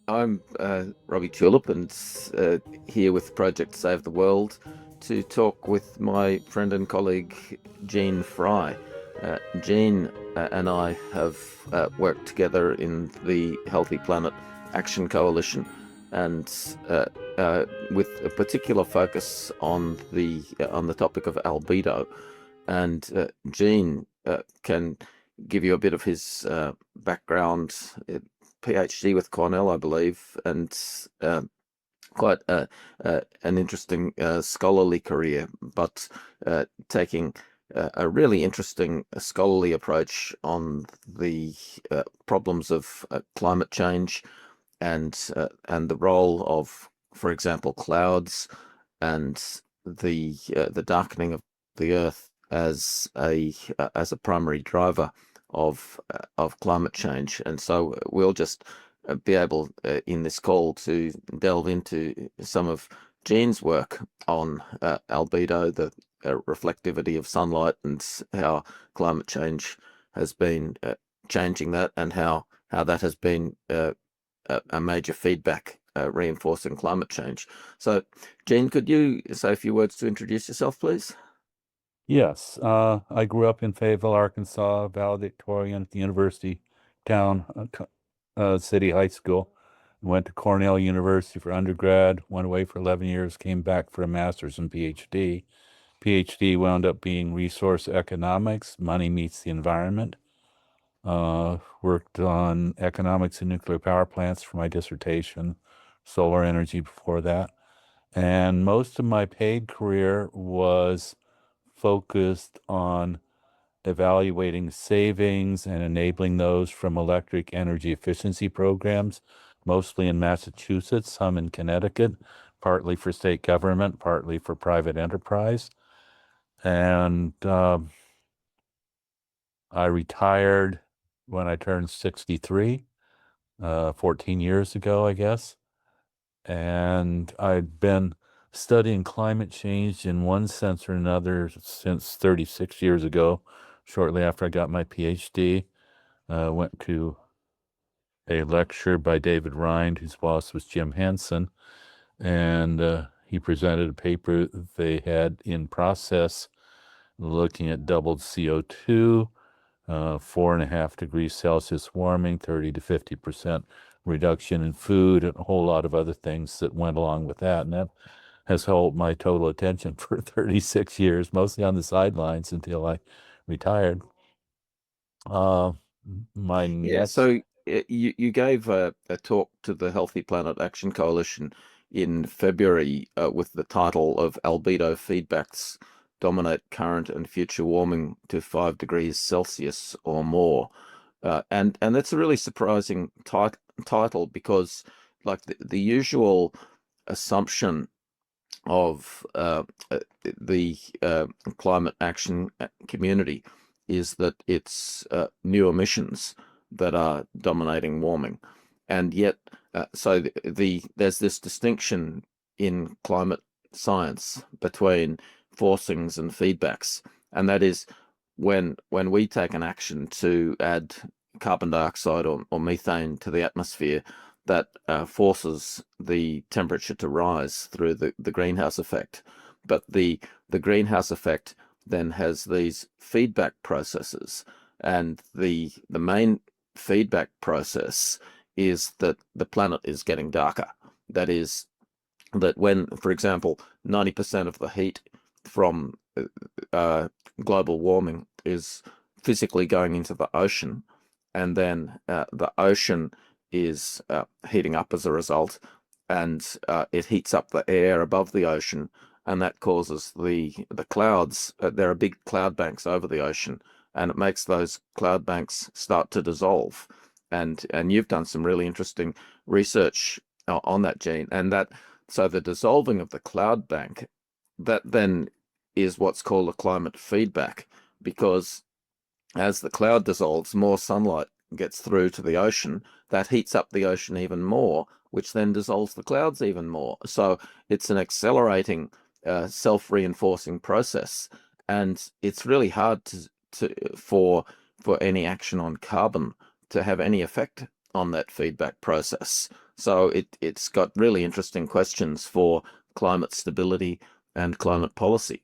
I'm Robbie Tulip and here with Project Save the World to talk with my friend and colleague Jean Fry. Jean and I have worked together in the Healthy Planet Action Coalition and with a particular focus on the topic of albedo. And Jean can give you a bit of his background. PhD with Cornell, I believe, and uh, quite an interesting scholarly career, but taking a really interesting scholarly approach on the problems of climate change and the role of, for example, clouds and the darkening of the earth as a primary driver of climate change. And so we'll just be able in this call to delve into some of Jean's work on albedo, the reflectivity of sunlight, and how climate change has been changing that, and how that has been a major feedback reinforcing climate change. So, Jean, could you say a few words to introduce yourself, please? Yes, I grew up in Fayetteville, Arkansas, valedictorian at the University Town City High School. Went to Cornell University for undergrad, went away for 11 years, came back for a master's and PhD. PhD wound up being resource economics, money meets the environment. Worked on economics and nuclear power plants for my dissertation, solar energy before that. And most of my paid career was focused on evaluating savings and enabling those from electric energy efficiency programs, mostly in Massachusetts, some in Connecticut, partly for state government, partly for private enterprise. And I retired when I turned 63, 14 years ago, I guess. And I'd been studying climate change in one sense or another since 36 years ago, shortly after I got my PhD. Went to a lecture by David Rind, whose boss was Jim Henson, and he presented a paper they had in process looking at doubled CO2, 4.5 degrees Celsius warming, 30 to 50% reduction in food, and a whole lot of other things that went along with that. And that has held my total attention for 36 years, mostly on the sidelines until I retired. Uh, my Yeah, next, so you gave a talk to the Healthy Planet Action Coalition in February with the title of Albedo Feedbacks Dominate Current and Future Warming to 5 degrees Celsius or more. And that's a really surprising title because like the usual assumption of the climate action community is that it's new emissions that are dominating warming, and yet so there's this distinction in climate science between forcings and feedbacks, and that is when we take an action to add carbon dioxide or methane to the atmosphere that forces the temperature to rise through the greenhouse effect. But the greenhouse effect then has these feedback processes, and the main feedback process is that the planet is getting darker. That is, that when, for example, 90% of the heat from global warming is physically going into the ocean, and then the ocean is heating up as a result, and it heats up the air above the ocean, and that causes the clouds. There are big cloud banks over the ocean, and it makes those cloud banks start to dissolve. And you've done some really interesting research on that, Gene, and that so the dissolving of the cloud bank, that then is what's called a climate feedback, because as the cloud dissolves, more sunlight gets through to the ocean. That heats up the ocean even more, which then dissolves the clouds even more. So it's an accelerating, self-reinforcing process, and it's really hard to for any action on carbon to have any effect on that feedback process. So it's got really interesting questions for climate stability and climate policy.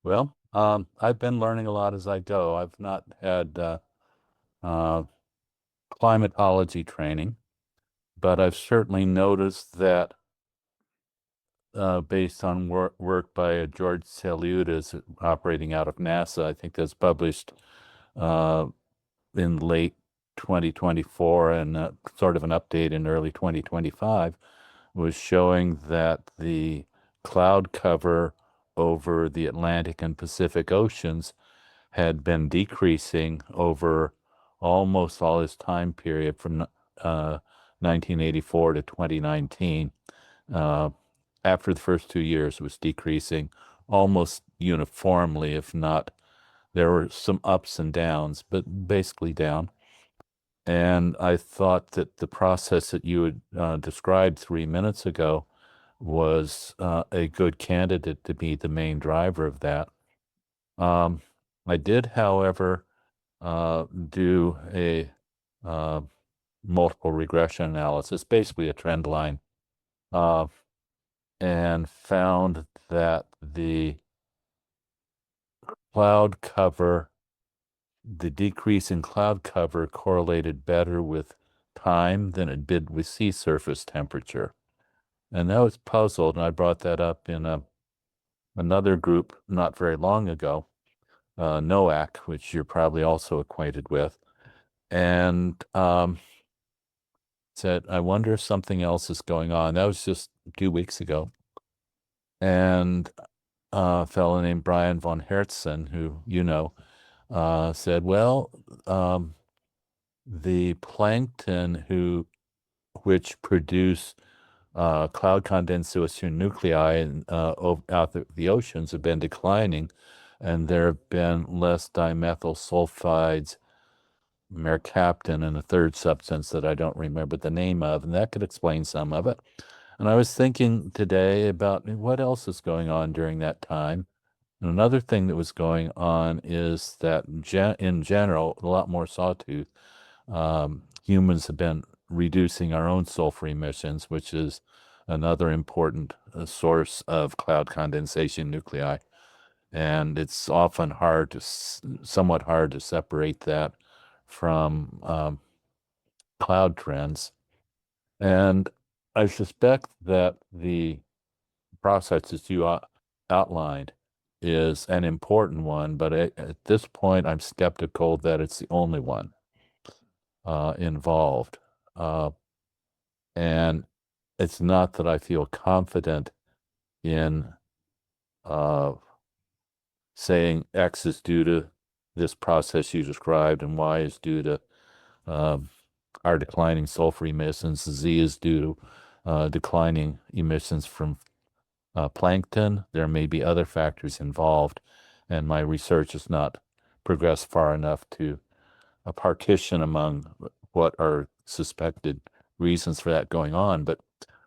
Well, I've been learning a lot as I go. I've not had uh, climatology training, but I've certainly noticed that based on work by George Seleutis operating out of NASA, I think that's published uh, in late 2024 and sort of an update in early 2025, was showing that the cloud cover over the Atlantic and Pacific Oceans had been decreasing over almost all this time period from 1984 to 2019. Uh, After the first 2 years, it was decreasing almost uniformly, if not, there were some ups and downs, but basically down. And I thought that the process that you had described 3 minutes ago was a good candidate to be the main driver of that. Um, I did, however, do a uh, multiple regression analysis, basically a trend line, uh, and found that the cloud cover, the decrease in cloud cover correlated better with time than it did with sea surface temperature. And I was puzzled, and I brought that up in another group not very long ago, NOAC, which you're probably also acquainted with, and said, I wonder if something else is going on. That was just 2 weeks ago. And a fellow named Brian von Hertzen, who said, well, the plankton which produce cloud condensation nuclei out the oceans have been declining, and there have been less dimethyl sulfides, mercaptan, and a third substance that I don't remember the name of, and that could explain some of it. And I was thinking today about what else is going on during that time. And another thing that was going on is that in general, a lot more sawtooth, humans have been reducing our own sulfur emissions, which is another important source of cloud condensation nuclei. And it's often somewhat hard to separate that from cloud trends. And I suspect that the process that you outlined is an important one, but at this point, I'm skeptical that it's the only one involved. And it's not that I feel confident in uh, saying X is due to this process you described and Y is due to um, our declining sulfur emissions. Z is due to declining emissions from plankton. There may be other factors involved, and my research has not progressed far enough to partition among what are suspected reasons for that going on. But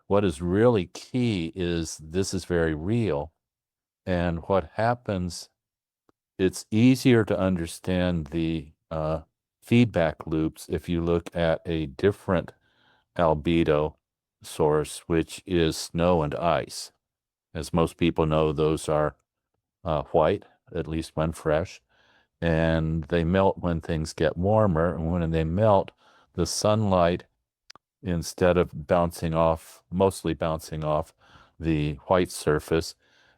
what is really key is this is very real. And what happens, it's easier to understand the feedback loops if you look at a different albedo source, which is snow and ice. As most people know, those are white, at least when fresh, and they melt when things get warmer. And when they melt, the sunlight, instead of mostly bouncing off the white surface,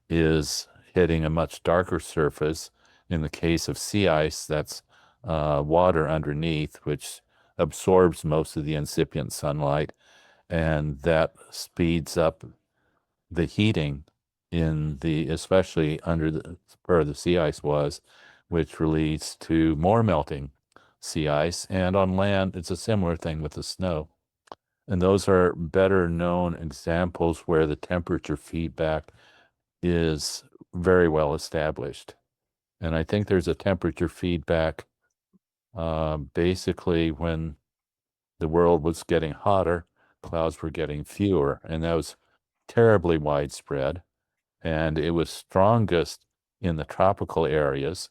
is hitting a much darker surface. In the case of sea ice, that's water underneath, which absorbs most of the incipient sunlight, and that speeds up the heating especially under where the sea ice was, which leads to more melting sea ice. And on land, it's a similar thing with the snow. And those are better known examples where the temperature feedback is very well established. And I think there's a temperature feedback basically when the world was getting hotter, clouds were getting fewer, and that was terribly widespread. And it was strongest in the tropical areas,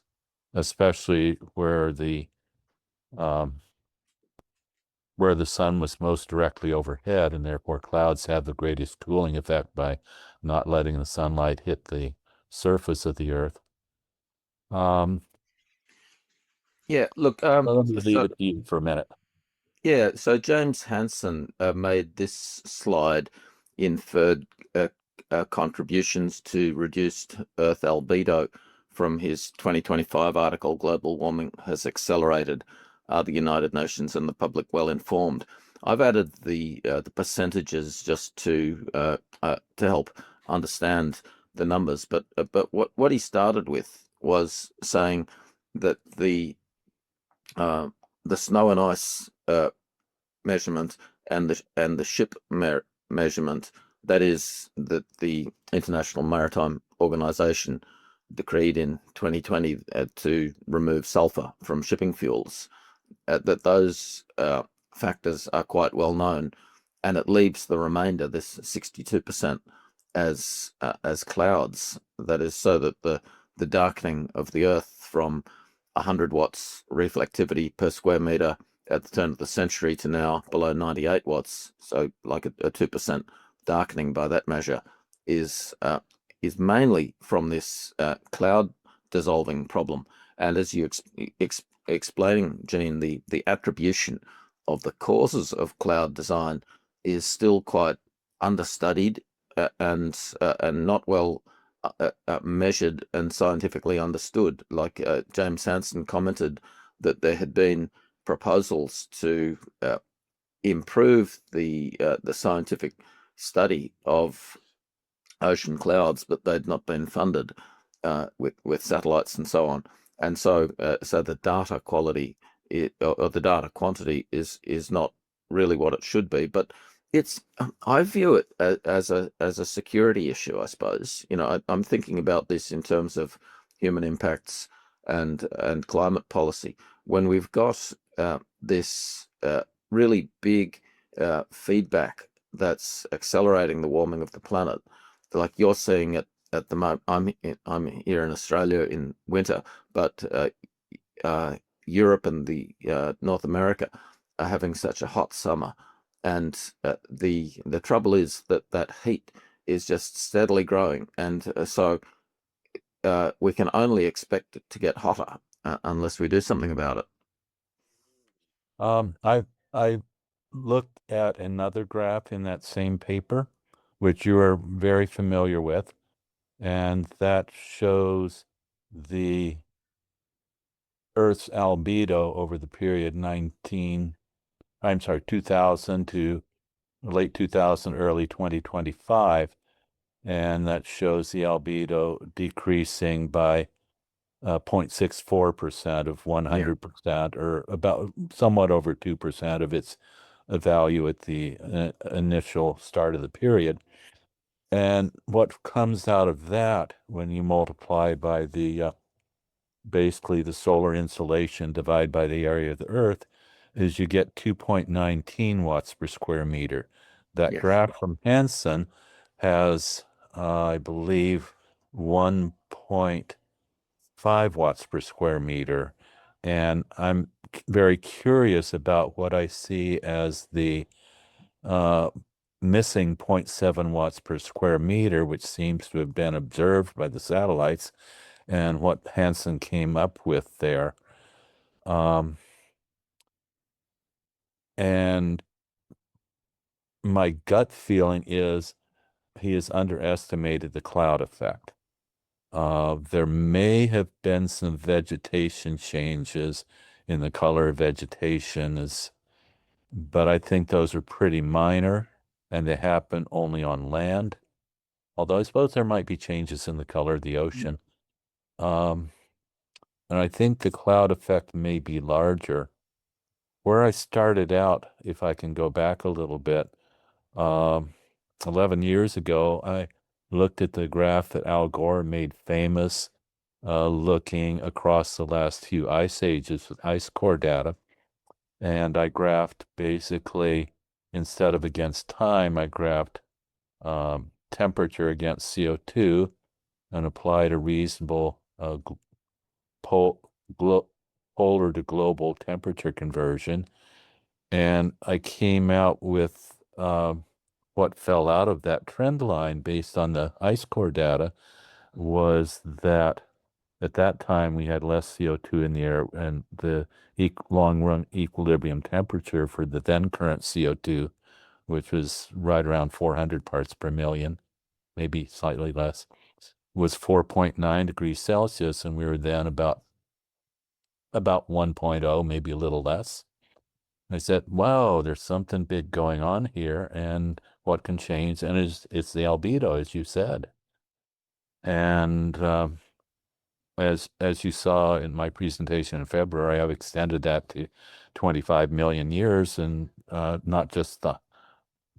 especially where the um, where the sun was most directly overhead, and therefore clouds have the greatest cooling effect by not letting the sunlight hit the surface of the earth. Um, Yeah, look, let me leave so it to you for a minute. yeah, so James Hansen made this slide, inferred contributions to reduced Earth albedo from his 2025 article, Global Warming Has Accelerated. Are the United Nations and the public well informed? I've added the percentages just to help understand the numbers, but what he started with was saying that uh, the snow and ice measurement and the ship measurement, that is that the International Maritime Organization decreed in 2020 to remove sulfur from shipping fuels, that those factors are quite well known, and it leaves the remainder, this 62%, as clouds. That is so that the darkening of the Earth from 100 watts reflectivity per square meter at the turn of the century to now below 98 watts, so like a 2% darkening by that measure, is mainly from this cloud dissolving problem. And as you explaining, Gene, the attribution of the causes of cloud design is still quite understudied and not well measured and scientifically understood. Like James Hansen commented that there had been proposals to improve the scientific study of ocean clouds, but they'd not been funded with satellites and so on. And so the data quality or the data quantity is not really what it should be. But it's I view it as a security issue, I suppose. I'm thinking about this in terms of human impacts and climate policy. When we've got this really big feedback that's accelerating the warming of the planet, like you're seeing it at the moment. I'm here in Australia in winter, but uh, Europe and the North America are having such a hot summer, and the trouble is that that heat is just steadily growing, and so we can only expect it to get hotter unless we do something about it. I looked at another graph in that same paper, which you are very familiar with, and that shows the Earth's albedo over the period 2000 to late 2000, early 2025, and that shows the albedo decreasing by 0.64% of Yeah. 100%, or about somewhat over 2% of its value at the initial start of the period. And what comes out of that when you multiply by the basically the solar insolation divided by the area of the Earth is you get 2.19 watts per square meter. That Yes. graph from Hansen has, I believe, 1.5 watts per square meter. And I'm very curious about what I see as the uh, missing zero point 0.7 watts per square meter, which seems to have been observed by the satellites, and what Hansen came up with there. Um, and my gut feeling is he has underestimated the cloud effect. There may have been some vegetation changes in the color of vegetation, but I think those are pretty minor and they happen only on land. Although I suppose there might be changes in the color of the ocean. Um, and I think the cloud effect may be larger. Where I started out, if I can go back a little bit, um, 11 years ago, I looked at the graph that Al Gore made famous, looking across the last few ice ages with ice core data. And I graphed basically, instead of against time, I graphed temperature against CO2 and applied a reasonable pol glo polar to global temperature conversion. And I came out with what fell out of that trend line based on the ice core data was that at that time we had less CO2 in the air, and the long run equilibrium temperature for the then current CO2, which was right around 400 parts per million, maybe slightly less, was 4.9 degrees Celsius, and we were then about 1.0, maybe a little less. I said, wow, there's something big going on here, and what can change? And it's the albedo, as you said. And as you saw in my presentation in February, I've extended that to 25 million years, and not just the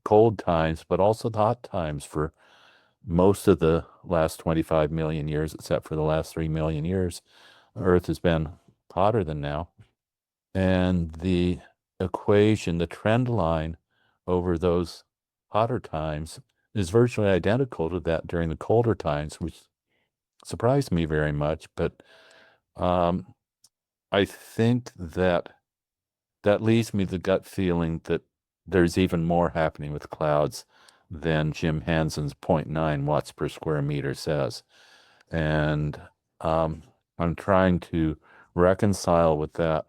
cold times, but also the hot times for most of the last 25 million years, except for the last 3 million years. Earth has been hotter than now. And the equation, the trend line over those hotter times is virtually identical to that during the colder times, which surprised me very much. But um, I think that that leaves me the gut feeling that there's even more happening with clouds than Jim Hansen's zero point 0.9 watts per square meter says. And um, I'm trying to reconcile with that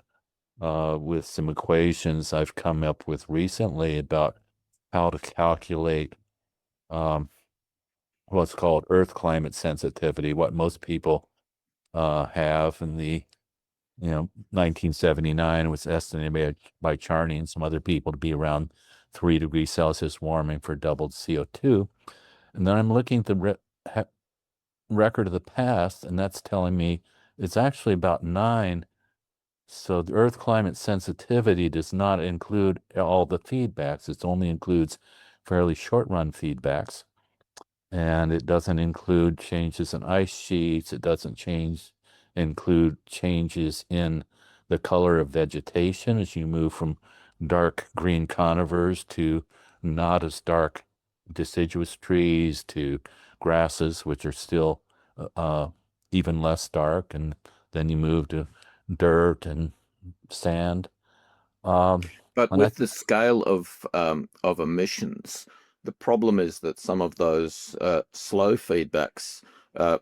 with some equations I've come up with recently about how to calculate um, what's called Earth climate sensitivity, what most people have in the 1979 was estimated by Charney and some other people to be around 3 degrees Celsius warming for doubled CO2. And then I'm looking at the record of the past, and that's telling me it's actually about 9. So the Earth climate sensitivity does not include all the feedbacks. It only includes fairly short run feedbacks. And it doesn't include changes in ice sheets. It doesn't include changes in the color of vegetation as you move from dark green conifers to not as dark deciduous trees to grasses, which are still even less dark. And then you move to dirt and sand. Um, But and I with think the scale of emissions, the problem is that some of those slow feedbacks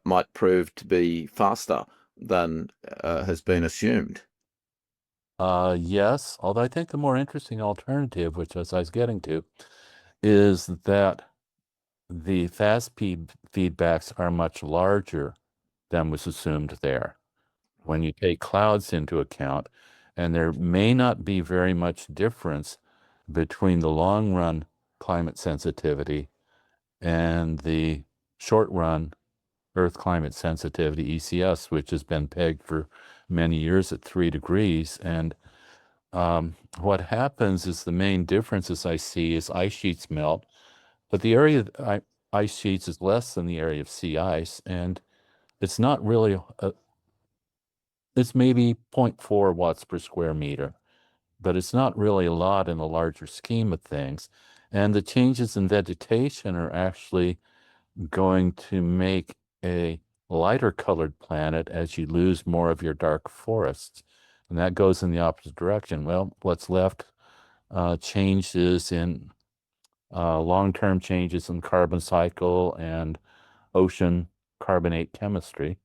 might prove to be faster than has been assumed. yes, although I think the more interesting alternative, which as I was getting to, is that the fast feedbacks are much larger than was assumed there. When you take clouds into account, and there may not be very much difference between the long run climate sensitivity and the short run Earth climate sensitivity, ECS, which has been pegged for many years at 3 degrees. And what happens is the main differences I see is ice sheets melt, but the area of ice sheets is less than the area of sea ice, and it's not really, it's maybe zero point 0.4 watts per square meter, but it's not really a lot in the larger scheme of things. And the changes in vegetation are actually going to make a lighter colored planet as you lose more of your dark forests. And that goes in the opposite direction. Well, what's left changes in long-term changes in carbon cycle and ocean carbonate chemistry.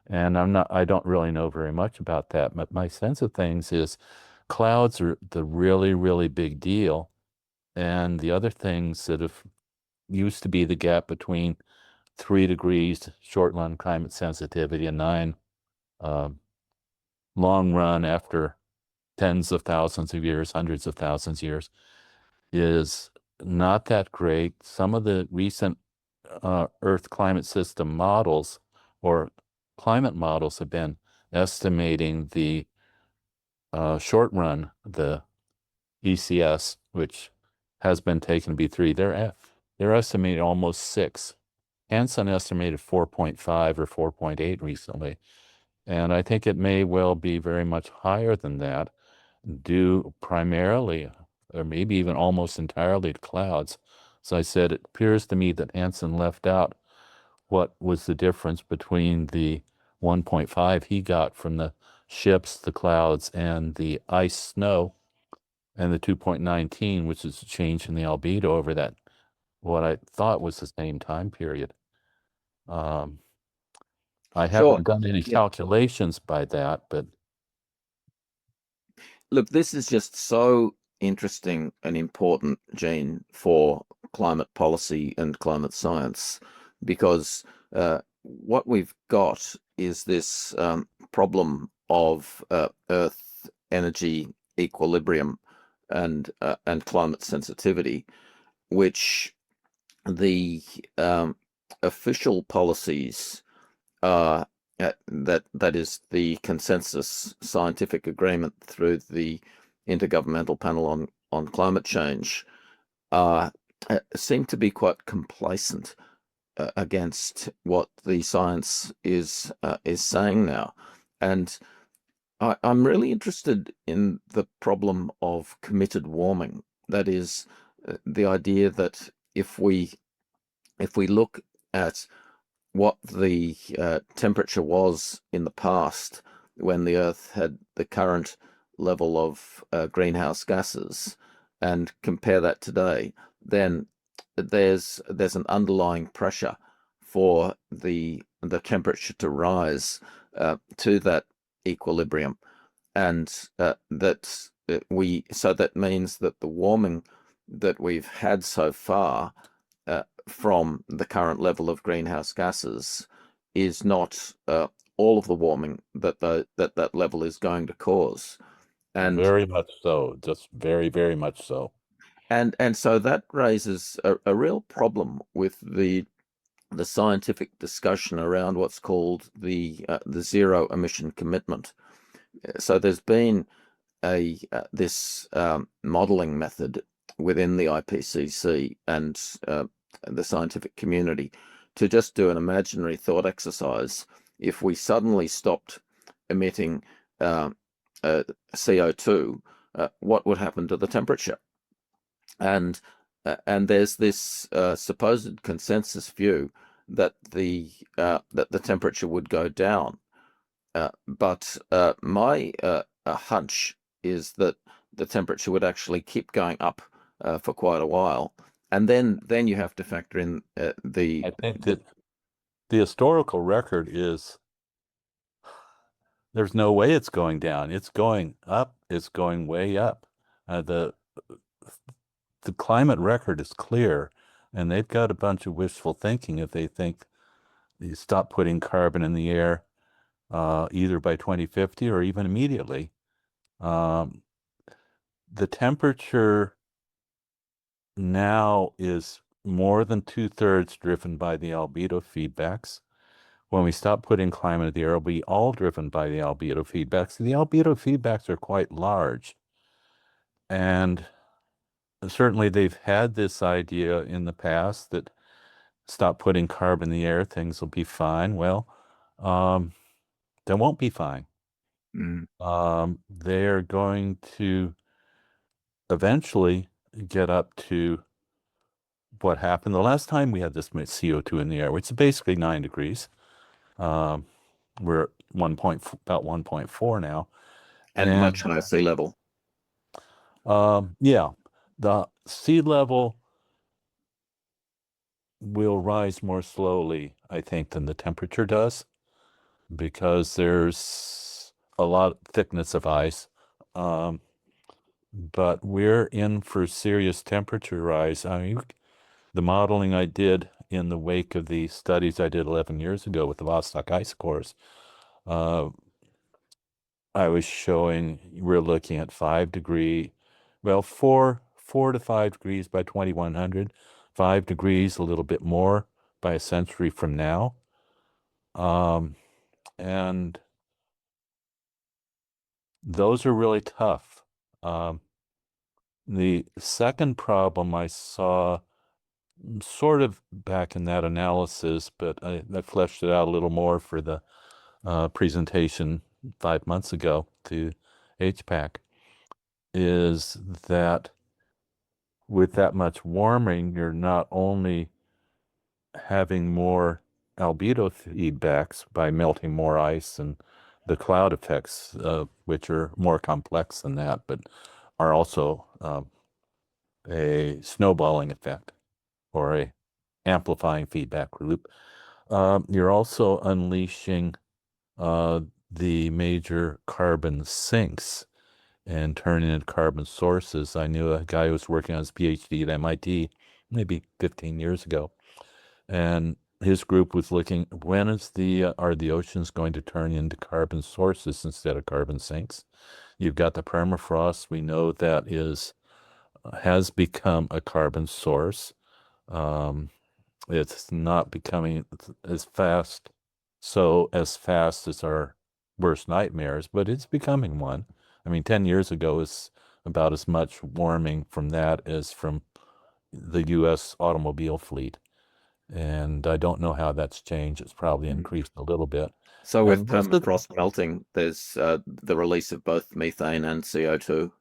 And I don't really know very much about that, but my sense of things is clouds are the really, really big deal. And the other things that have used to be the gap between 3 degrees short run climate sensitivity and 9 uh, long run after tens of thousands of years, hundreds of thousands of years is not that great. Some of the recent Earth climate system models or climate models have been estimating the short run, the ECS, which has been taken to be 3. They're estimating almost 6. Hansen estimated 4.5 or 4.8 recently. And I think it may well be very much higher than that, due primarily, or maybe even almost entirely to clouds. So I said, it appears to me that Hansen left out what was the difference between the 1.5 he got from the ships, the clouds, and the ice snow. and the 2.19, which is a change in the albedo over that, what I thought was the same time period. Um, I Sure. haven't done any Yeah. calculations by that, but Look, this is just so interesting and important, Gene, for climate policy and climate science, because what we've got is this problem of Earth energy equilibrium and climate sensitivity, which the official policies are that is the consensus scientific agreement through the Intergovernmental Panel on Climate Change uh, seem to be quite complacent against what the science is saying now, and I'm really interested in the problem of committed warming. That is, the idea that if we if we look at what the temperature was in the past when the Earth had the current level of greenhouse gases and compare that today, then there's an underlying pressure for the temperature to rise to that equilibrium, and that means that the warming that we've had so far from the current level of greenhouse gases is not all of the warming that level is going to cause. And very much so, just very, very much so. and so that raises a real problem with the scientific discussion around what's called the zero emission commitment. So there's been a this modeling method within the IPCC and the scientific community to just do an imaginary thought exercise. If we suddenly stopped emitting uh, CO2, what would happen to the temperature? And there's this supposed consensus view that the temperature would go down, but my hunch is that the temperature would actually keep going up for quite a while, and then you have to factor in I think that the historical record is there's no way it's going down. It's going up. It's going way up. The climate record is clear, and they've got a bunch of wishful thinking if they think you stop putting carbon in the air either by 2050 or even immediately. Um, the temperature now is more than two-thirds driven by the albedo feedbacks. When we stop putting climate in the air, it'll be all driven by the albedo feedbacks. The albedo feedbacks are quite large. And certainly they've had this idea in the past that stop putting carbon in the air, things will be fine. Well, um, they won't be fine. Mm. They're going to eventually get up to what happened the last time we had this much CO2 in the air, which is basically 9 degrees. Um, we're at about 1.4 now. at And much higher sea level. yeah, the sea level will rise more slowly, I think, than the temperature does because there's a lot of thickness of ice. Um, but we're in for serious temperature rise. I mean, the modeling I did in the wake of the studies I did 11 years ago with the Vostok ice cores, uh, I was showing we're looking at 5 degree, well, four to 5 degrees by 2100, 5 degrees, a little bit more by a century from now. And those are really tough. Um, the second problem I saw sort of back in that analysis, but I fleshed it out a little more for the presentation 5 months ago to HPAC, is that with that much warming, you're not only having more albedo feedbacks by melting more ice and the cloud effects, which are more complex than that, but are also a snowballing effect or a amplifying feedback loop. You're also unleashing uh, the major carbon sinks and turning into carbon sources. I knew a guy who was working on his PhD at MIT maybe 15 years ago, and his group was looking, when is the are the oceans going to turn into carbon sources instead of carbon sinks? You've got the permafrost. We know that is has become a carbon source. Um, it's not becoming as fast, so as fast as our worst nightmares, but it's becoming one. I mean, 10 years ago is about as much warming from that as from the U.S. automobile fleet. And I don't know how that's changed. It's probably Mm. increased a little bit. So with And most of, permafrost melting, there's the release of both methane and CO2.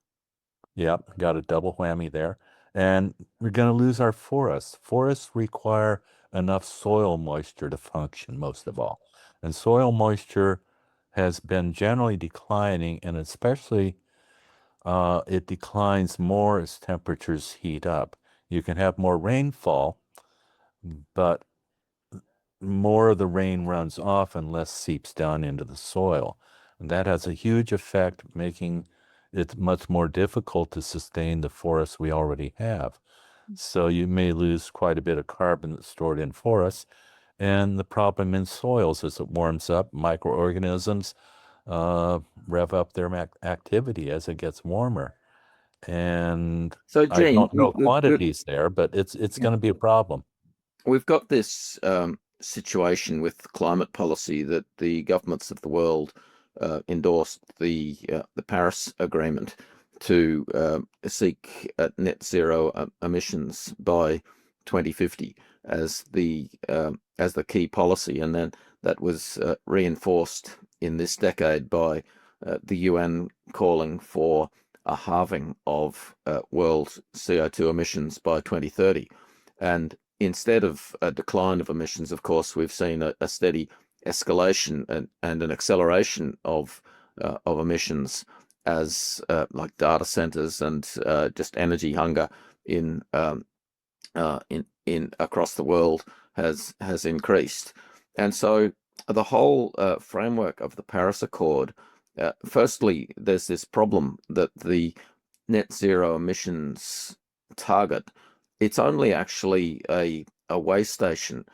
yeah, got a double whammy there. And we're going to lose our forests. Forests require enough soil moisture to function, most of all. And soil moisture has been generally declining, and especially it declines more as temperatures heat up. You can have more rainfall, but more of the rain runs off and less seeps down into the soil. And that has a huge effect, making it much more difficult to sustain the forests we already have. So you may lose quite a bit of carbon that's stored in forests. And the problem in soils as it warms up, microorganisms uh, rev up their activity as it gets warmer. And So I Gene, don't know quantities there, but it's yeah, going to be a problem. we've got this situation with climate policy that the governments of the world endorsed the Paris Agreement to seek net zero emissions by 2050 as the key policy, and then that was reinforced in this decade by the UN calling for a halving of world CO2 emissions by 2030. And instead of a decline of emissions, of course, we've seen a steady escalation and an acceleration of emissions as like data centers and just energy hunger in in across the world has increased. And so the whole framework of the Paris Accord, firstly, there's this problem that the net zero emissions target, it's only actually a way station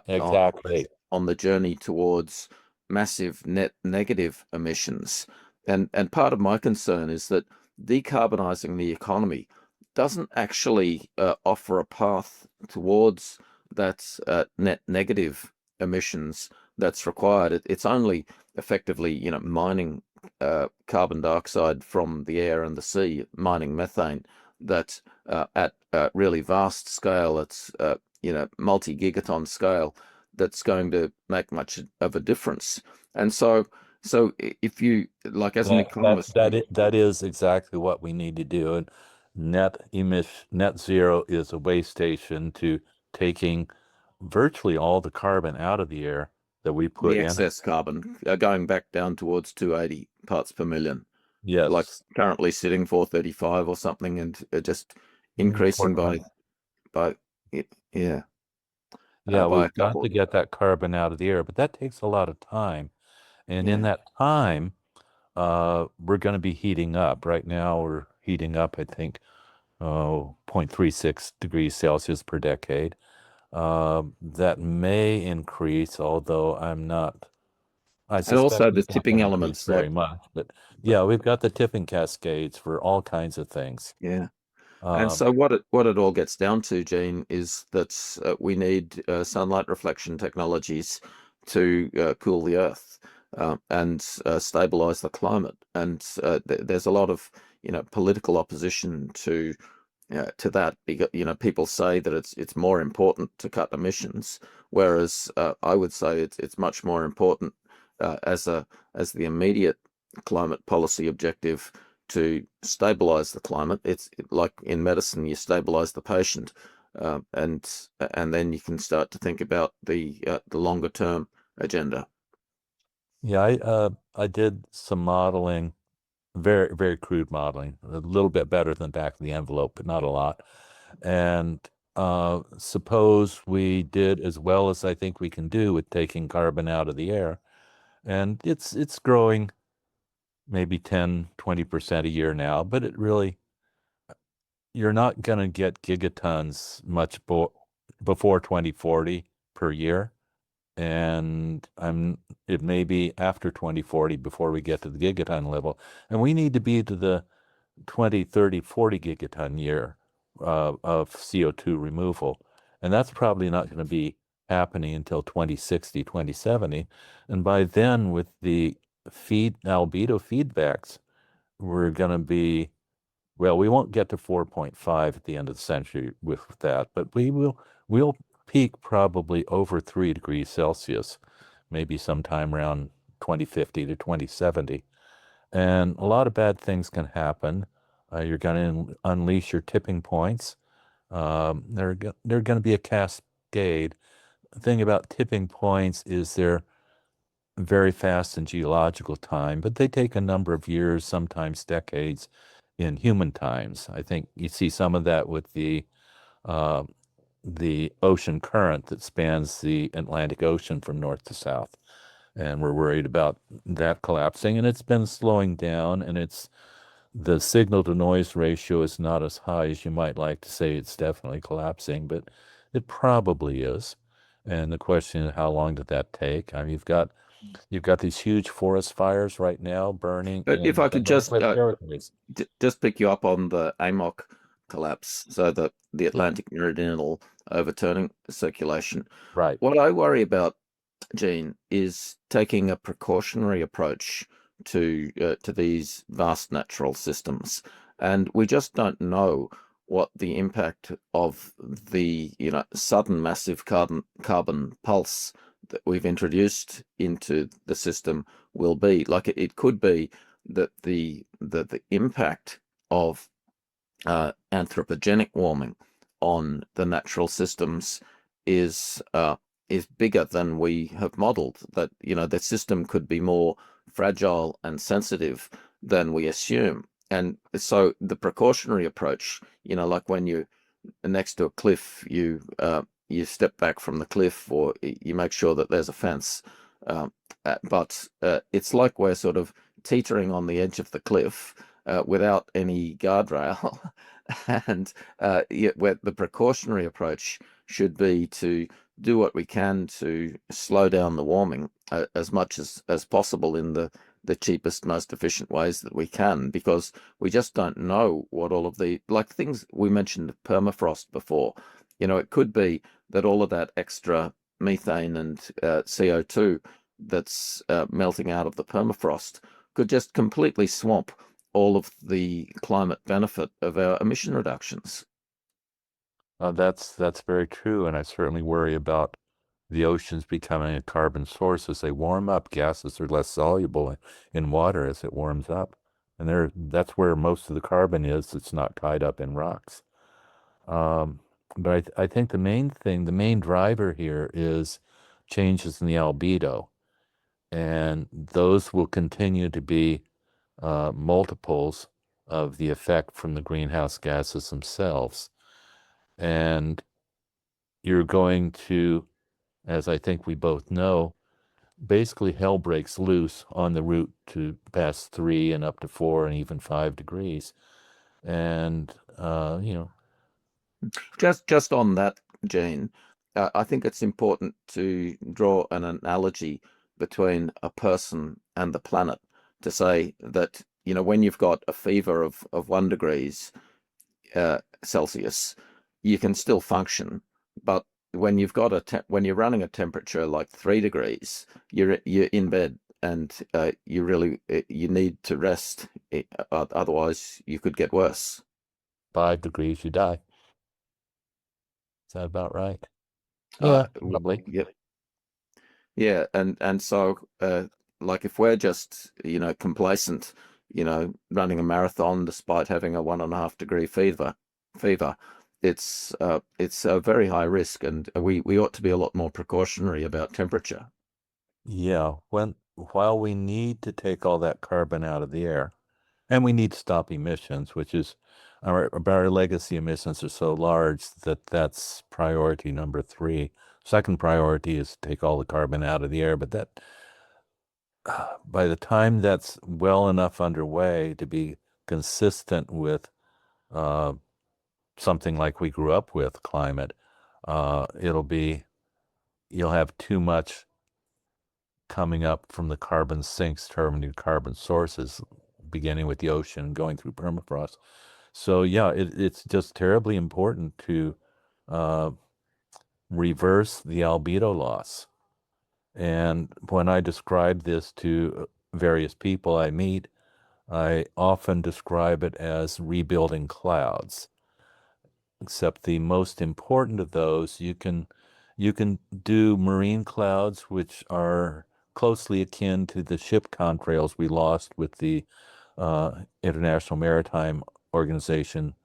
Exactly. on the journey towards massive net negative emissions. And part of my concern is that decarbonizing the economy doesn't actually offer a path towards that net negative emissions that's required. It's only effectively, mining carbon dioxide from the air and the sea, mining methane, that at really vast scale, it's multi-gigaton scale, that's going to make much of a difference. And so if you like, as an economist, That is exactly what we need to do. And net zero is a way station to taking virtually all the carbon out of the air that we put the in it. excess carbon going back down towards 280 parts per million, like Yes. currently sitting 435 or something, and just increasing 420. by yeah Yeah, by a we've got to couple. get that carbon out of the air, but that takes a lot of time. And in Yeah. that time, we're going to be heating up. Right now, we're heating up, I think, 0.36 degrees Celsius per decade. That may increase, although I And suspect also the it's not tipping going to increase elements, very much. But yeah, we've got the tipping cascades for all kinds of things. yeah. And Um, so what it all gets down to, Gene, is that we need sunlight reflection technologies to cool the earth and stabilize the climate. And there's a lot of political opposition to that, because people say that it's more important to cut emissions, whereas I would say it's much more important as the immediate climate policy objective to stabilize the climate. It's like in medicine, you stabilize the patient, and then you can start to think about the longer term agenda. yeah, I did some modeling very, very crude modeling, a little bit better than back of the envelope, but not a lot. And suppose we did as well as I think we can do with taking carbon out of the air, and it's growing maybe 10, 20% a year now, but it really, you're not going to get gigatons much before 2040 per year. And it may be after 2040 before we get to the gigaton level. And we need to be to the 20, 30, 40 gigaton year of CO2 removal. And that's probably not going to be happening until 2060, 2070. And by then, with the albedo feedbacks, we're going to be, well, we won't get to 4.5 at the end of the century with that, but we'll peak probably over 3 degrees Celsius, maybe sometime around 2050 to 2070. And a lot of bad things can happen. You're going to unleash your tipping points. They're going to be a cascade. The thing about tipping points is they're very fast in geological time, but they take a number of years, sometimes decades, in human times. I think you see some of that with uh, the ocean current that spans the Atlantic Ocean from north to south. And we're worried about that collapsing, and it's been slowing down, and the signal to noise ratio is not as high as you might like to say it's definitely collapsing, but it probably is. And the question is, how long did that take? I mean, you've got these huge forest fires right now burning But if in I the could just Northwest Territories. just pick you up on the AMOC collapse, so the Atlantic Meridional overturning circulation. Right. What I worry about, Gene, is taking a precautionary approach to these vast natural systems, and we just don't know what the impact of the sudden massive carbon pulse that we've introduced into the system will be. Like it could be that the impact of anthropogenic warming on the natural systems is is bigger than we have modeled. That the system could be more fragile and sensitive than we assume. And so the precautionary approach, like when you next to a cliff, you step back from the cliff, or you make sure that there's a fence. But it's like we're sort of teetering on the edge of the cliff without any guardrail, and where the precautionary approach should be to do what we can to slow down the warming as much as possible in the cheapest, most efficient ways that we can, because we just don't know what all of the, like things we mentioned permafrost before. It could be that all of that extra methane and CO2 that's melting out of the permafrost could just completely swamp all of the climate benefit of our emission reductions. That's very true, and I certainly worry about the oceans becoming a carbon source as they warm up. Gases are less soluble in water as it warms up, and that's where most of the carbon is. It's not tied up in rocks. But I think the main driver here is changes in the albedo, and those will continue to be multiples of the effect from the greenhouse gases themselves. And you're going to, as I think we both know, basically hell breaks loose on the route to past 3 and up to 4 and even 5 degrees. And, Just on that, Gene, I think it's important to draw an analogy between a person and the planet to say that, when you've got a fever of 1 degrees Celsius, you can still function. But when when you're running a temperature like 3 degrees, you're in bed, and you need to rest. Otherwise, you could get worse. 5 degrees, you die. Is that about right? Uh, Yeah, probably. yeah, yeah, and so like if we're just complacent, running a marathon despite having a 1.5 degree fever, it's a very high risk, and we ought to be a lot more precautionary about temperature. Yeah, while we need to take all that carbon out of the air, And we need to stop emissions, which is our legacy emissions are so large that that's priority number 3. Second priority is to take all the carbon out of the air, but that by the time that's well enough underway to be consistent with uh, something like we grew up with climate, you'll have too much coming up from the carbon sinks, terminating carbon sources, beginning with the ocean, going through permafrost. So yeah, it's just terribly important to uh, reverse the albedo loss. And when I describe this to various people I meet, I often describe it as rebuilding clouds. Except the most important of those, you can do marine clouds, which are closely akin to the ship contrails we lost with the International Maritime Organization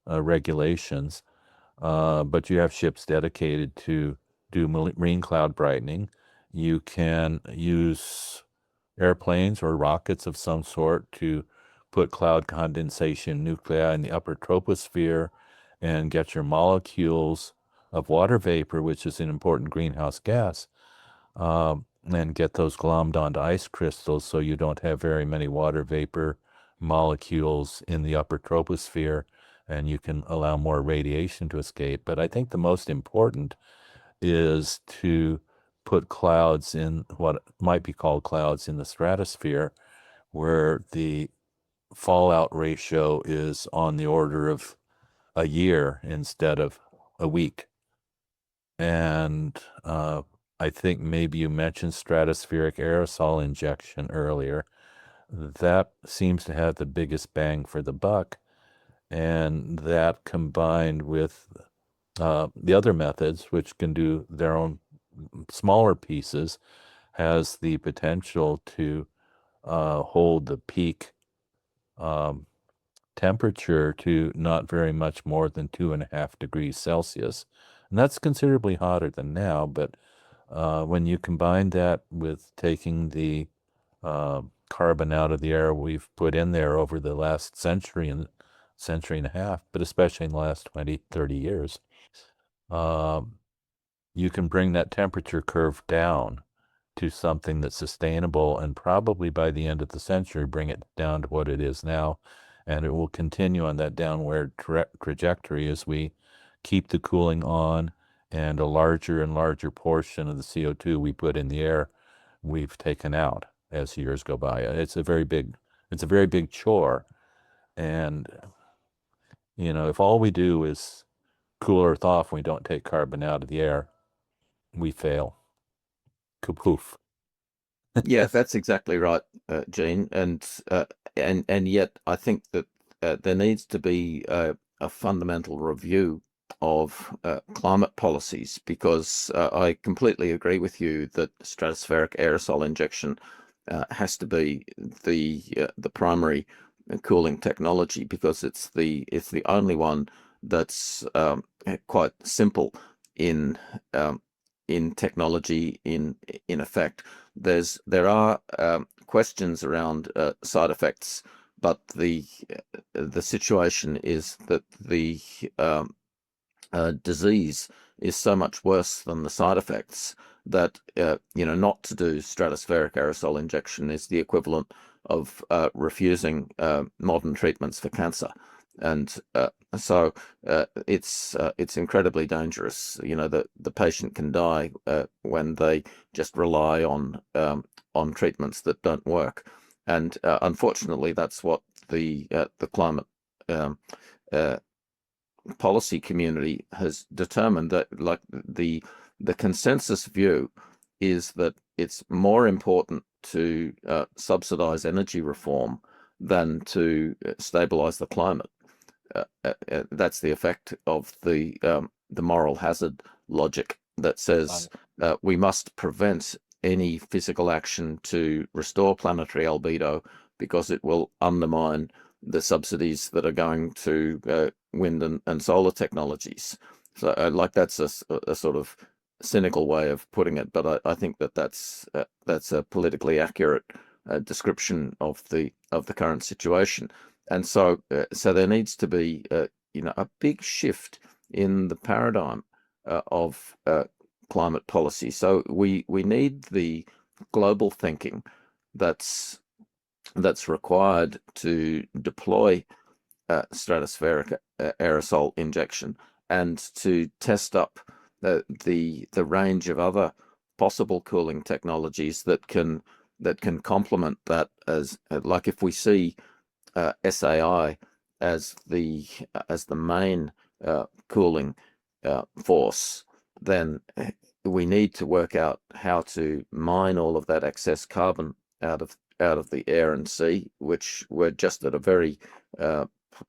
regulations. But you have ships dedicated to do marine cloud brightening. You can use airplanes or rockets of some sort to put cloud condensation nuclei in the upper troposphere and get your molecules of water vapor, which is an important greenhouse gas, and get those glommed onto ice crystals so you don't have very many water vapor molecules in the upper troposphere and you can allow more radiation to escape. But I think the most important is to put clouds in what might be called clouds in the stratosphere, where the fallout ratio is on the order of a year instead of a week. And I think maybe you mentioned stratospheric aerosol injection earlier. That seems to have the biggest bang for the buck. And that combined with the other methods, which can do their own smaller pieces, has the potential to hold the peak um, temperature to not very much more than 2.5 degrees Celsius. And that's considerably hotter than now, but when you combine that with taking the carbon out of the air we've put in there over the last century and a half, but especially in the last 20, 30 years, um, you can bring that temperature curve down to something that's sustainable, and probably by the end of the century, bring it down to what it is now. And it will continue on that downward trajectory as we keep the cooling on, and a larger and larger portion of the CO2 we put in the air, we've taken out as years go by. It's a very big chore. And, if all we do is cool Earth off and we don't take carbon out of the air, we fail. Kapoof. Yeah, that's exactly right, Gene. And yet I think that there needs to be a fundamental review of climate policies, because I completely agree with you that stratospheric aerosol injection has to be the primary cooling technology, because it's the only one that's quite simple in um, in technology, in effect. There are questions around side effects, but the situation is that the disease is so much worse than the side effects that not to do stratospheric aerosol injection is the equivalent of refusing modern treatments for cancer. And so it's incredibly dangerous. The patient can die when they just rely on treatments that don't work. And unfortunately, that's what the climate um, uh, policy community has determined, that like the consensus view is that it's more important to subsidize energy reform than to stabilize the climate. That's the effect of the moral hazard logic that says we must prevent any physical action to restore planetary albedo, because it will undermine the subsidies that are going to wind and solar technologies. So like that's a sort of cynical way of putting it, but I think that's a politically accurate description of the current situation. And so there needs to be a big shift in the paradigm of climate policy. So we need the global thinking that's required to deploy stratospheric aerosol injection and to test up the range of other possible cooling technologies that can complement that, as like if we see SAI as the main cooling force, then we need to work out how to mine all of that excess carbon out of the air and sea, which we're just at a very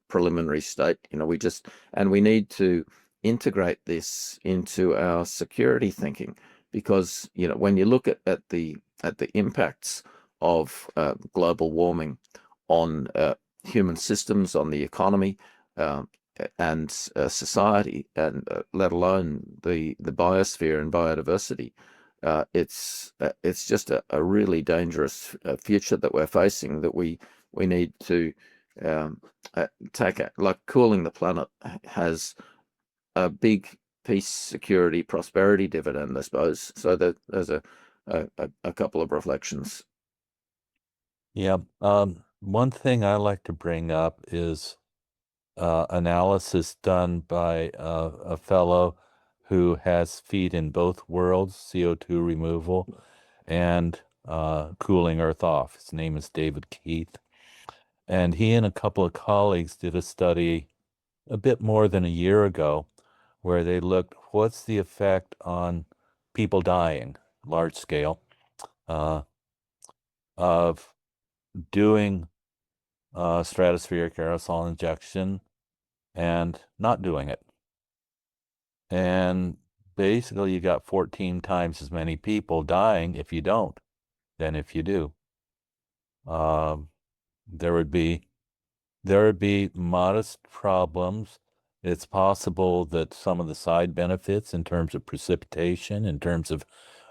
preliminary state. We need to integrate this into our security thinking, because when you look at the impacts of global warming on human systems, on the economy, and society, and let alone the biosphere and biodiversity, it's just a really dangerous future that we're facing, that we need to take it. Like, cooling the planet has a big peace, security, prosperity dividend, I suppose. So that there's a couple of reflections. Yeah. One thing I like to bring up is analysis done by a fellow who has feet in both worlds, CO2 removal and cooling Earth off. His name is David Keith. And he and a couple of colleagues did a study a bit more than a year ago where they looked what's the effect on people dying, large scale, uh, of doing stratospheric aerosol injection and not doing it. And basically, you got 14 times as many people dying if you don't than if you do. Um, there would be modest problems. It's possible that some of the side benefits in terms of precipitation, in terms of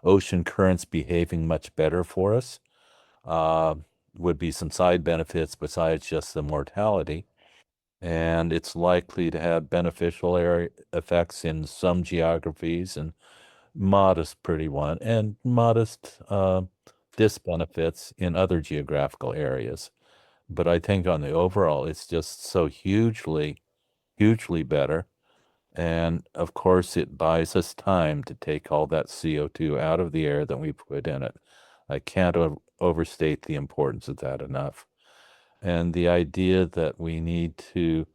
ocean currents behaving much better for us, uh, would be some side benefits besides just the mortality. And it's likely to have beneficial area effects in some geographies and modest pretty one and modest disbenefits in other geographical areas. But I think on the overall, it's just so hugely, hugely better. And of course, it buys us time to take all that CO2 out of the air that we put in it. I can't overstate the importance of that enough. And the idea that we need to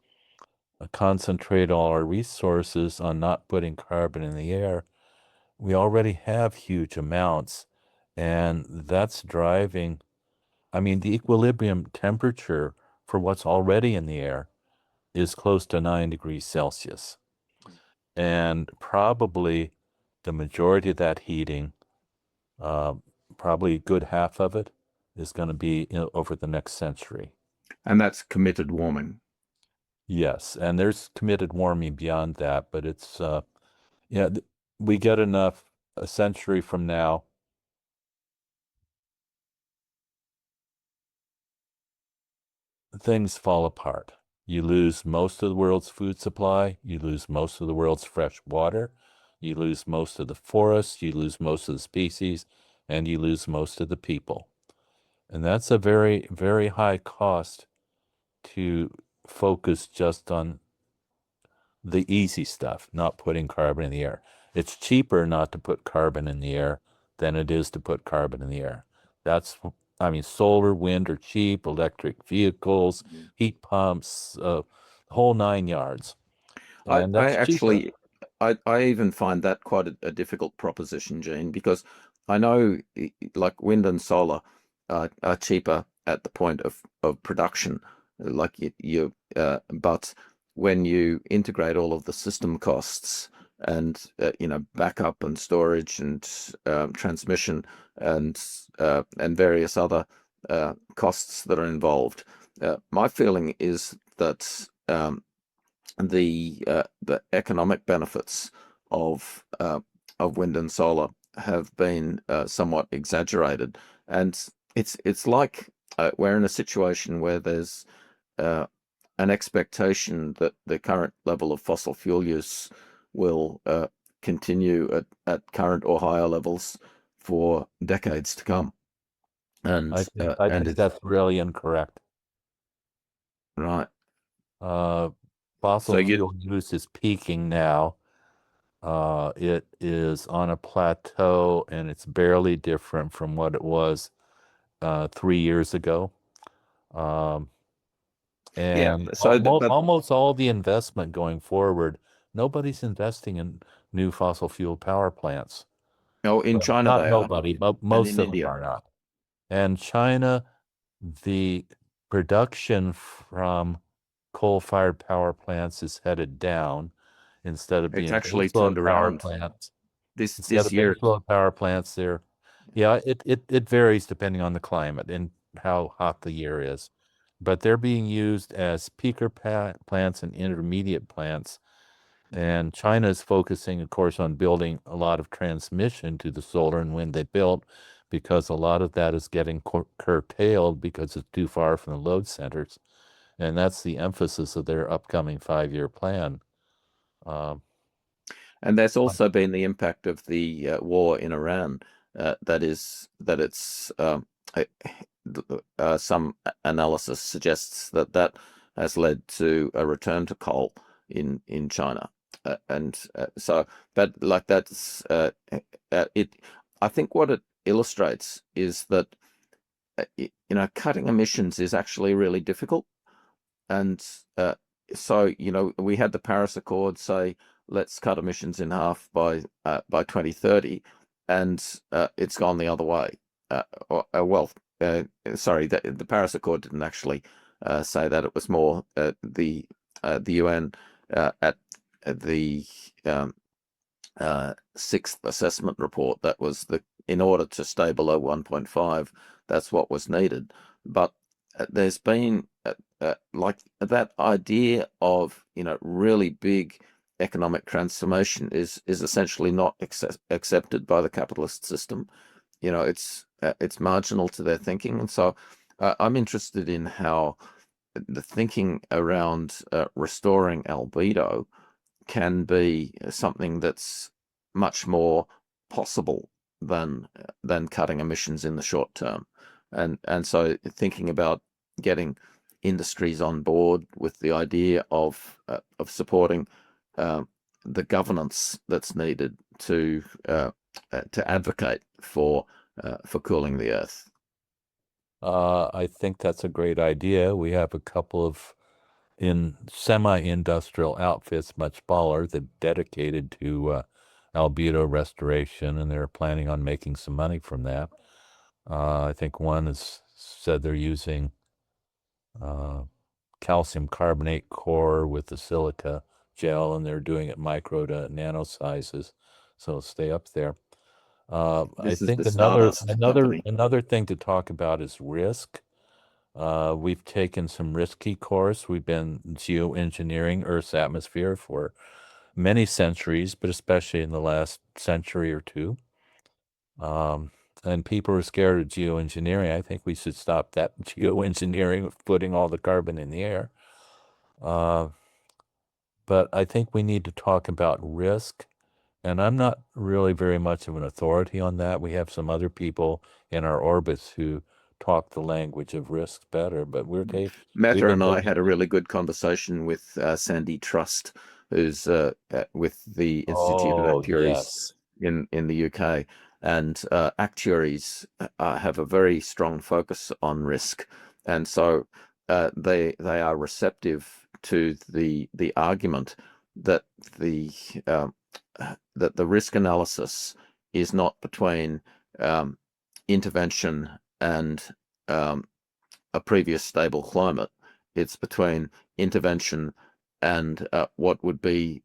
concentrate all our resources on not putting carbon in the air, we already have huge amounts. And that's driving, I mean, the equilibrium temperature for what's already in the air is close to 9 degrees Celsius. And probably the majority of that heating, uh, probably a good half of it, is going to be over the next century. And that's committed warming. Yes, and there's committed warming beyond that, but it's yeah, we get enough a century from now. Things fall apart. You lose most of the world's food supply, you lose most of the world's fresh water, you lose most of the forests, you lose most of the species, and you lose most of the people. And that's a very, very high cost to focus just on the easy stuff, not putting carbon in the air. It's cheaper not to put carbon in the air than it is to put carbon in the air. That's, I mean, solar, wind are cheap, electric vehicles, heat pumps, whole 9 yards. And I that's cheaper. actually, I even find that quite a difficult proposition, Gene, because I know like wind and solar are cheaper at the point of production, like but when you integrate all of the system costs and backup and storage and transmission and various other costs that are involved, my feeling is that the economic benefits of wind and solar have been somewhat exaggerated, and it's like we're in a situation where there's uh, an expectation that the current level of fossil fuel use will continue at current or higher levels for decades to come. I And think it's that's really incorrect. right. Uh, So Fossil you fuel use is peaking now. It is on a plateau and it's barely different from what it was 3 years ago. Um, yeah. and So but almost all the investment going forward, nobody's investing in new fossil fuel power plants. oh, in Well, China not they are, nobody, but and most in of them India. are not. And China, the production from coal-fired power plants is headed down instead of It's being actually baseload turned power around plants. Instead this of year. baseload power plants, there, yeah, it varies depending on the climate and how hot the year is. But they're being used as peaker plants and intermediate plants. And China is focusing, of course, on building a lot of transmission to the solar and wind they built because a lot of that is getting curtailed because it's too far from the load centers. And that's the emphasis of their upcoming 5-year plan. Um, And there's also been the impact of the war in Iran. That it's uh, some analysis suggests that that has led to a return to coal in China, and so but like that's it. I think what it illustrates is that cutting emissions is actually really difficult. And so, we had the Paris Accord say, let's cut emissions in half by 2030, and it's gone the other way. Uh, well, sorry, the Paris Accord didn't actually say that. It was more the UN at the um, sixth assessment report that was in order to stay below 1.5, that's what was needed. But there's been like that idea of really big economic transformation is essentially not accepted by the capitalist system. It's marginal to their thinking, and so I'm interested in how the thinking around restoring albedo can be something that's much more possible than cutting emissions in the short term. And so thinking about getting industries on board with the idea of supporting uh, the governance that's needed to advocate for cooling the earth. I think that's a great idea. We have a couple of in semi-industrial outfits, much smaller, that dedicated to albedo restoration, and they're planning on making some money from that. I think one has said they're using uh, calcium carbonate core with the silica gel, and they're doing it micro to nano sizes, so it'll stay up there. I This is think the Stardust company. another thing to talk about is risk. We've taken some risky course. We've been geoengineering Earth's atmosphere for many centuries, but especially in the last century or two. Um, and people are scared of geoengineering. I think we should stop that geoengineering of putting all the carbon in the air. Uh, but I think we need to talk about risk. And I'm not really very much of an authority on that. We have some other people in our orbits who talk the language of risks better, but we've Meta been and I taking. had a really good conversation with Sandy Trust, who's with the Institute of Oh, Actuaries yes. in the UK, and actuaries have a very strong focus on risk, and so they are receptive to the argument that the um, that the risk analysis is not between um, intervention and um, a previous stable climate. It's between intervention and what would be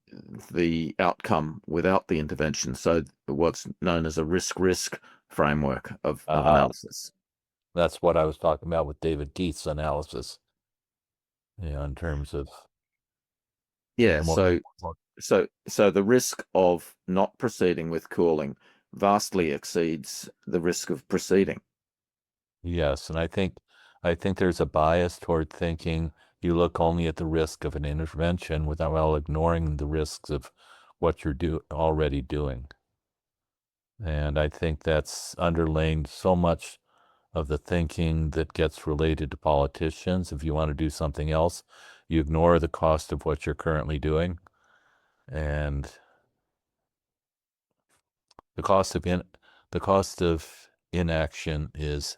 the outcome without the intervention. So what's known as a risk framework of Uh, analysis. that's what I was talking about with David Keith's analysis, in terms of Yeah, more, more. so the risk of not proceeding with cooling vastly exceeds the risk of proceeding. Yes, and I think there's a bias toward thinking you look only at the risk of an intervention without ignoring the risks of what you're already doing. And I think that's underlaying so much of the thinking that gets related to politicians. If you want to do something else, you ignore the cost of what you're currently doing. And the cost of inaction is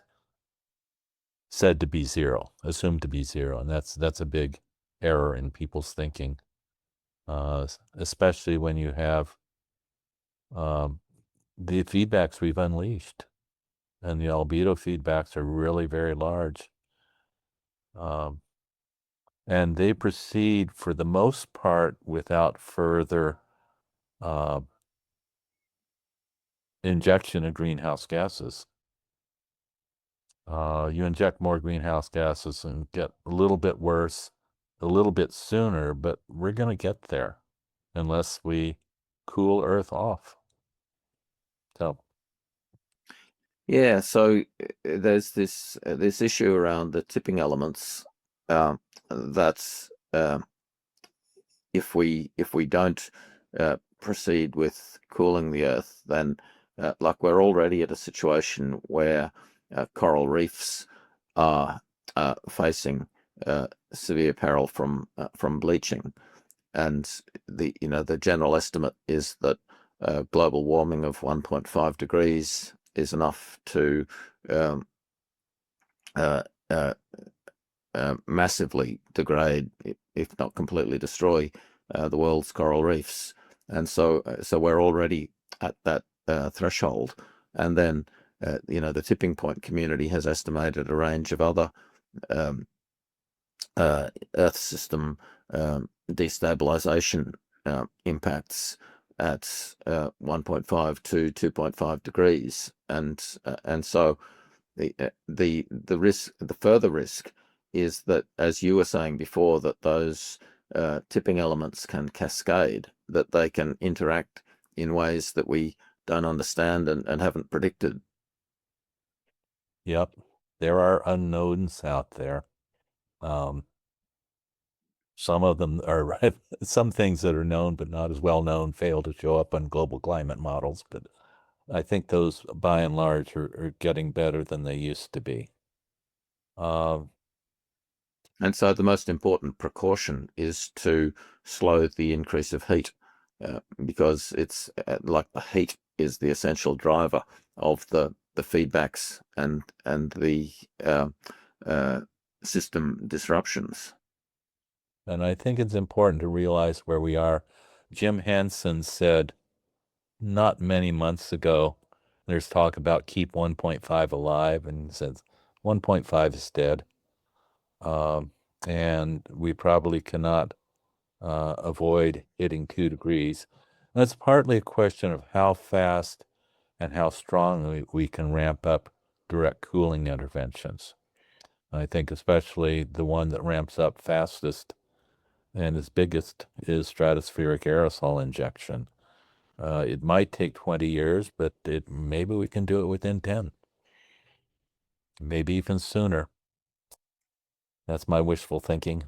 said to be zero, assumed to be zero. And that's a big error in people's thinking, especially when you have um, the feedbacks we've unleashed. And the albedo feedbacks are really very large. Um, and they proceed for the most part without further uh, injection of greenhouse gases. You inject more greenhouse gases and get a little bit worse, a little bit sooner, but we're going to get there unless we cool Earth off. So, Yeah, so there's this issue around the tipping elements, that if we don't proceed with cooling the Earth, then like we're already at a situation where coral reefs are facing severe peril from bleaching, and the general estimate is that global warming of 1.5 degrees is enough to um, uh, uh, massively degrade, if not completely destroy, the world's coral reefs. And so we're already at that threshold. And then, the tipping point community has estimated a range of other um, Earth system destabilization impacts at 1.5 to 2.5 degrees, and so the further risk is that, as you were saying before, that those tipping elements can cascade, that they can interact in ways that we don't understand and haven't predicted. yep, there are unknowns out there. Um, some of them are some things that are known but not as well known fail to show up on global climate models. But I think those, by and large, are getting better than they used to be. Um, And so the most important precaution is to slow the increase of heat, because it's like the heat is the essential driver of the feedbacks and the uh, system disruptions. and I think it's important to realize where we are. Jim Henson said not many months ago, there's talk about keep 1.5 alive, and he says 1.5 is dead. Um, and we probably cannot avoid hitting 2 degrees. And it's partly a question of how fast and how strongly we can ramp up direct cooling interventions. I think especially the one that ramps up fastest and is biggest is stratospheric aerosol injection. It might take 20 years, but maybe we can do it within 10, maybe even sooner. That's my wishful thinking.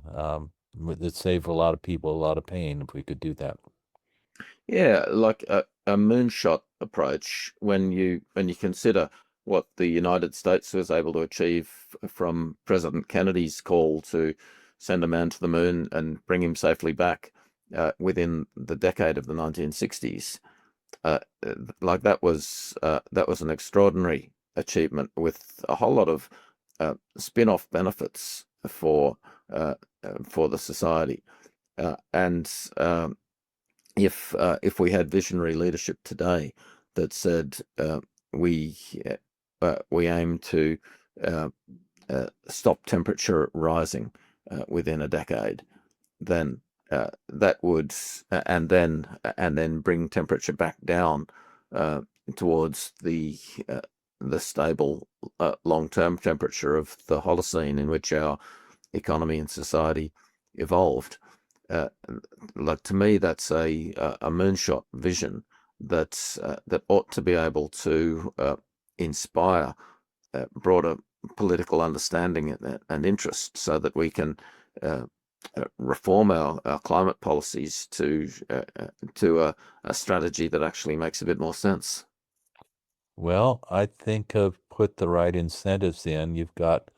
It'd save a lot of people a lot of pain if we could do that. Yeah, like a moonshot approach, when you consider what the United States was able to achieve from President Kennedy's call to send a man to the moon and bring him safely back within the decade of the 1960s. Like that was an extraordinary achievement with a whole lot of spin-off benefits for the society. And if we had visionary leadership today that said we we aim to uh, stop temperature rising within a decade, then that would and then bring temperature back down uh, towards the stable long-term temperature of the Holocene in which our economy and society evolved. Uh, like, to me, that's a moonshot vision that ought to be able to inspire broader political understanding and interest, so that we can reform our climate policies to a strategy that actually makes a bit more sense. Well, I think of put the right incentives in. You've got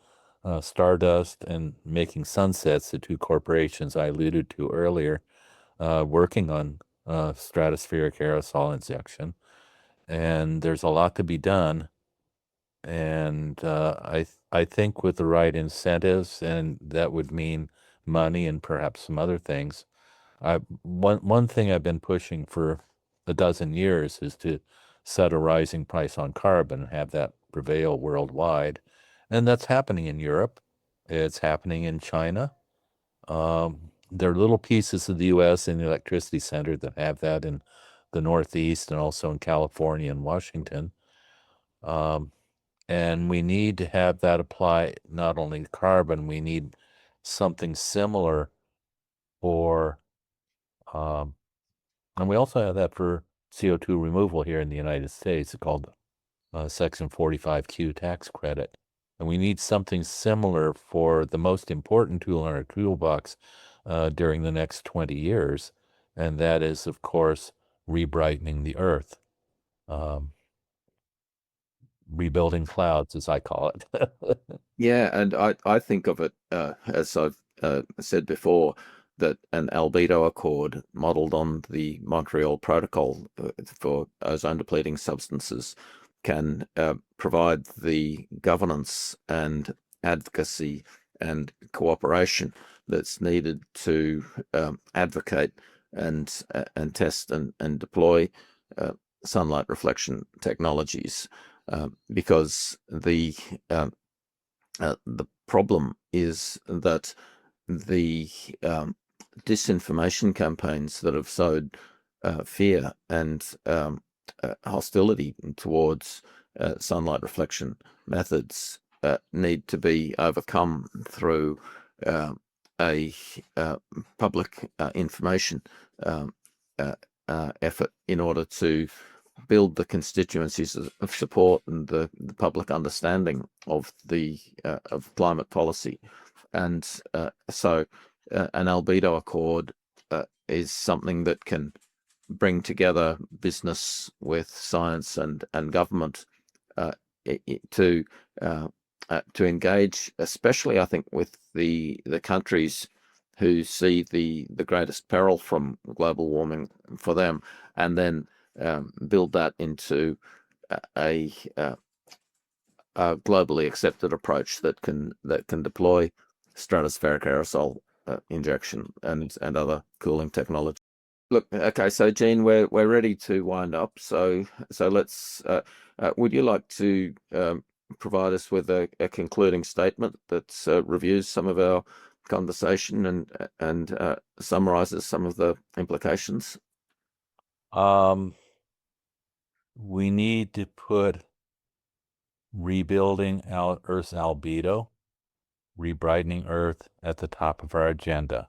Stardust and Making Sunsets, the two corporations I alluded to earlier, working on stratospheric aerosol injection. And there's a lot to be done. And I think with the right incentives, and that would mean money and perhaps some other things. One thing I've been pushing for a dozen years is to set a rising price on carbon and have that prevail worldwide. And that's happening in Europe. It's happening in China. There are little pieces of the U.S. in the electricity center that have that in the Northeast and also in California and Washington. Um, and we need to have that apply not only to carbon, we need something similar for, um, and we also have that for CO2 removal here in the United States. It's called Section 45Q tax credit. And we need something similar for the most important tool in our toolbox during the next 20 years. And that is, of course, rebrightening the earth, um, rebuilding clouds, as I call it. Yeah, and I think of it as I've said before, that an Albedo Accord modeled on the Montreal Protocol for ozone depleting substances can provide the governance and advocacy and cooperation that's needed to advocate and test and deploy sunlight reflection technologies, because the problem is that the disinformation campaigns that have sowed fear and hostility towards sunlight reflection methods need to be overcome through a public information effort, in order to build the constituencies of support and the public understanding of the of climate policy. And so an Albedo Accord is something that can bring together business with science and government to engage, especially I think with the countries who see the greatest peril from global warming for them, and then build that into a, a globally accepted approach that can deploy stratospheric aerosol injection and other cooling technology. Look, okay, so Jean, we're ready to wind up. So let's. Would you like to provide us with a concluding statement that reviews some of our conversation and summarizes some of the implications? We need to put rebuilding Earth's albedo, rebrightening Earth at the top of our agenda.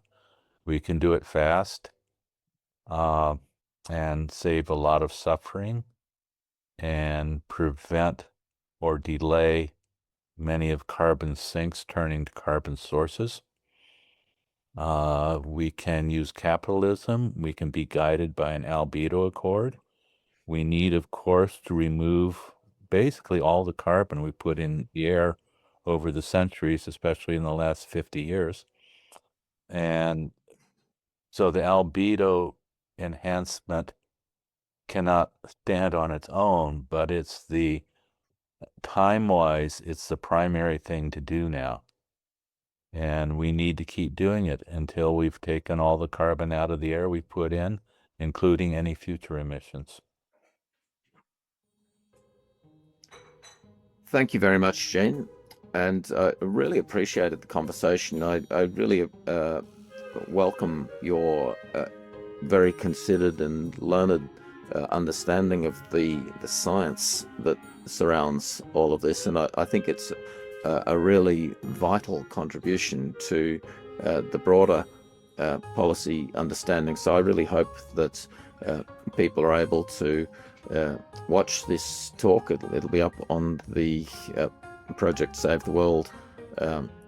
We can do it fast and save a lot of suffering and prevent or delay many of carbon sinks turning to carbon sources. We can use capitalism. We can be guided by an Albedo Accord. We need, of course, to remove basically all the carbon we put in the air over the centuries, especially in the last 50 years. And so the albedo enhancement cannot stand on its own, but it's the time-wise, it's the primary thing to do now. And we need to keep doing it until we've taken all the carbon out of the air we put in, including any future emissions. Thank you very much, Jean, and I really appreciated the conversation. I really welcome your very considered and learned understanding of the science that surrounds all of this, and I think it's a really vital contribution to the broader policy understanding. So I really hope that people are able to watch this talk. It'll be up on the Project Save the World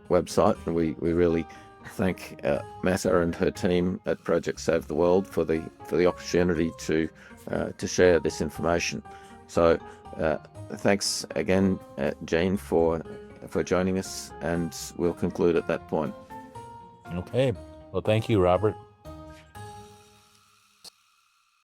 website, and we really thank Massa and her team at Project Save the World for the opportunity to share this information. So thanks again, Jean, for joining us, and we'll conclude at that point. Okay. Well, thank you, Robert.